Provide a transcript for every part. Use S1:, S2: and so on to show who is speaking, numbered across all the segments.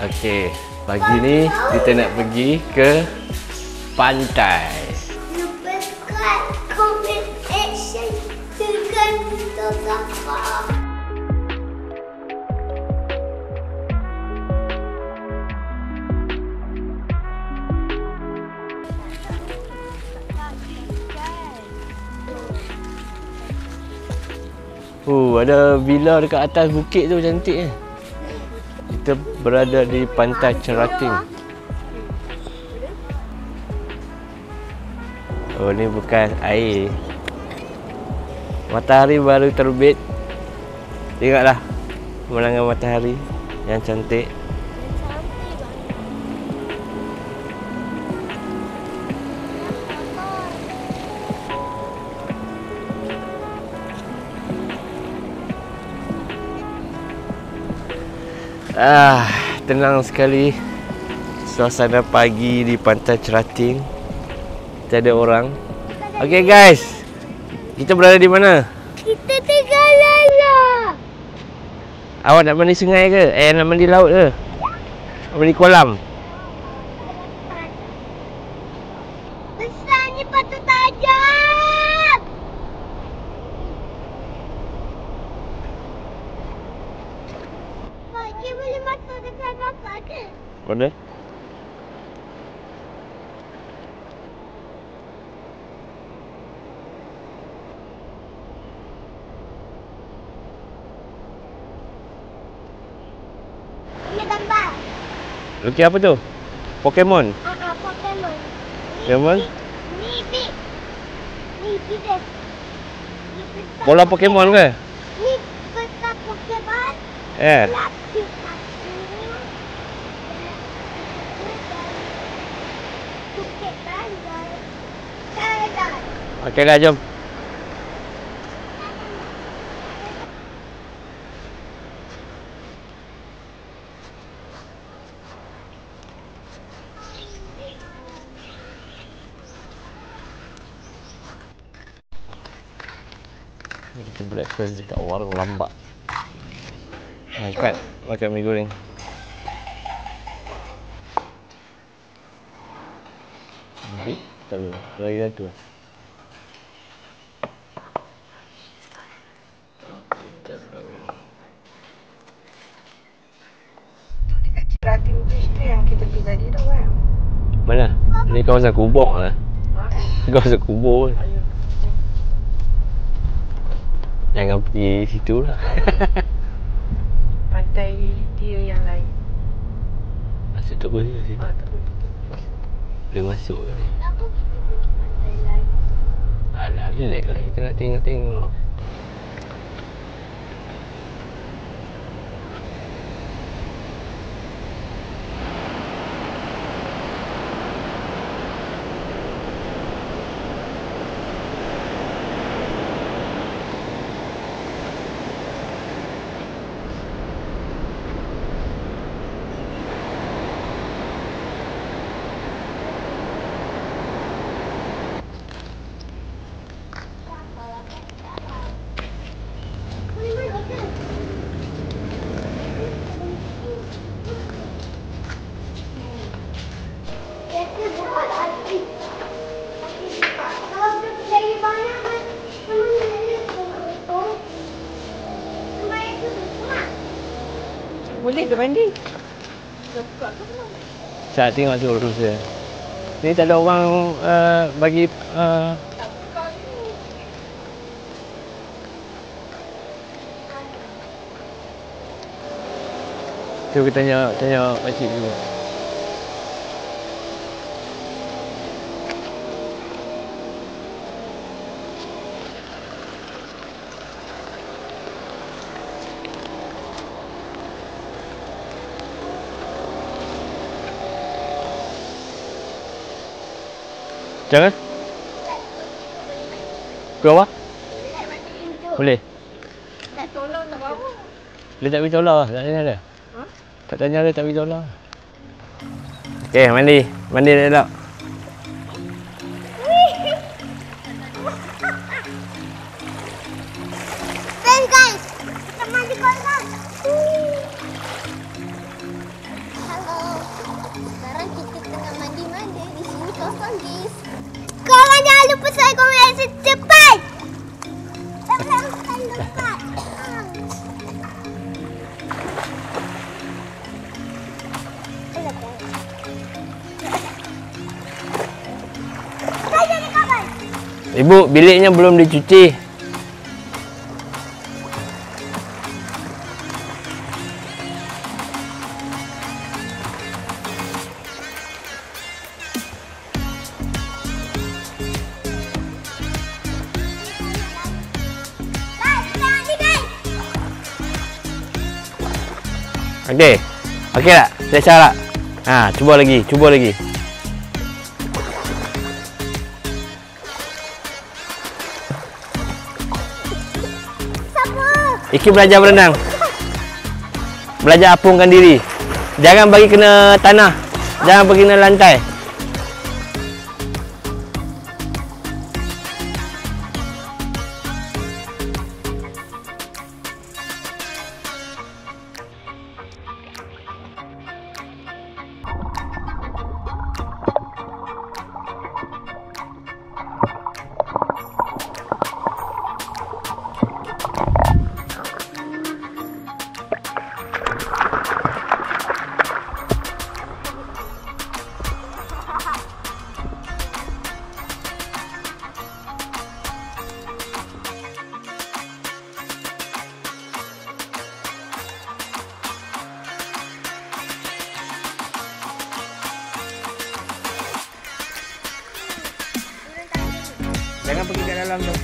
S1: Okey, pagi ni kita nak pergi ke pantai.
S2: Lupa subscribe, comment, action dengan kita kakak.
S1: Ada villa dekat atas bukit tu cantik. Kita berada di Pantai Cerating. Oh, ni bukan air. Matahari baru terbit. Tengoklah pemandangan matahari yang cantik. Tenang sekali suasana pagi di Pantai Cerating. Tiada orang. Okey guys, kita berada di mana?
S2: Kita tengah lalat.
S1: Awak nak mandi sungai ke? Nak mandi laut ke? Nak mandi kolam?
S2: Besar ni patut tajam. Pakcik boleh masuk dekat kakak ke?
S1: Mana?
S2: Ini gambar.
S1: Lukis apa tu? Pokemon?
S2: Pokemon.
S1: Pokemon?
S2: Ni big. Ni big dia.
S1: Bola Pokemon ke?
S2: Ni besar Pokemon. Lapis satu. Bukit Bandar. Thailand.
S1: Okeylah, jom. Kita breakfast dekat warung lambak. Cepat makan mi goreng. Ambil, tak boleh. Lagi satu.
S3: Cerating Beach tu yang kita pergi tadi tu kan?
S1: Mana? Ni kawasan kubur lah. Kawasan kubur. Jangan pergi situ lah.
S3: Pantai dia yang lain.
S1: Masuk tak boleh sini.
S3: Tak boleh.
S1: Boleh masuk ke ni?
S3: Pantai lain.
S1: Alah, relax lah. Kita nak tengok-tengok.
S3: Boleh ke mandi?
S1: Saya tengok tu terus dia. Ni tak ada orang bagi tu kita tanya pakcik dulu. Jangan. Ke bawah? Boleh.
S3: Tak tolong tak bawa.
S1: Dia tak beritahu lah. Tak tanya dia.
S3: Ha?
S1: Tak tanya dia, tak beritahu lah. Okey, mandi. Mandi dia tak?
S2: Friends guys, kita mandi kolam.
S1: Ibu, biliknya belum dicuci. Okey. Okey tak? Selesai tak? Ha, cuba lagi, cuba lagi. Iki belajar berenang. Belajar apungkan diri. Jangan bagi kena tanah. Jangan bagi kena lantai. Jangan pergi kat dalam tu.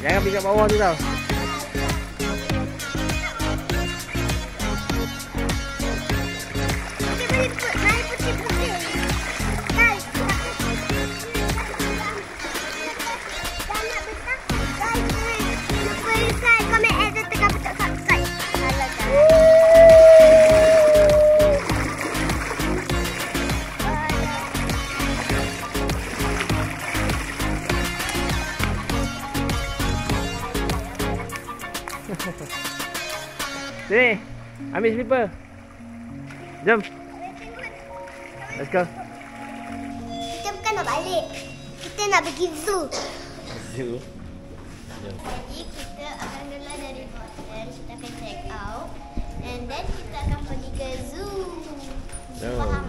S1: Jangan pergi kat bawah tu tau. Sini, ambil slipper. Jom. Let's go.
S2: Kita bukan nak balik. Kita nak pergi zoo.
S1: Zoo.
S2: Jadi kita akan keluar dari hotel. Kita akan check out. And then kita akan pergi ke zoo.
S1: Jom.
S2: Faham?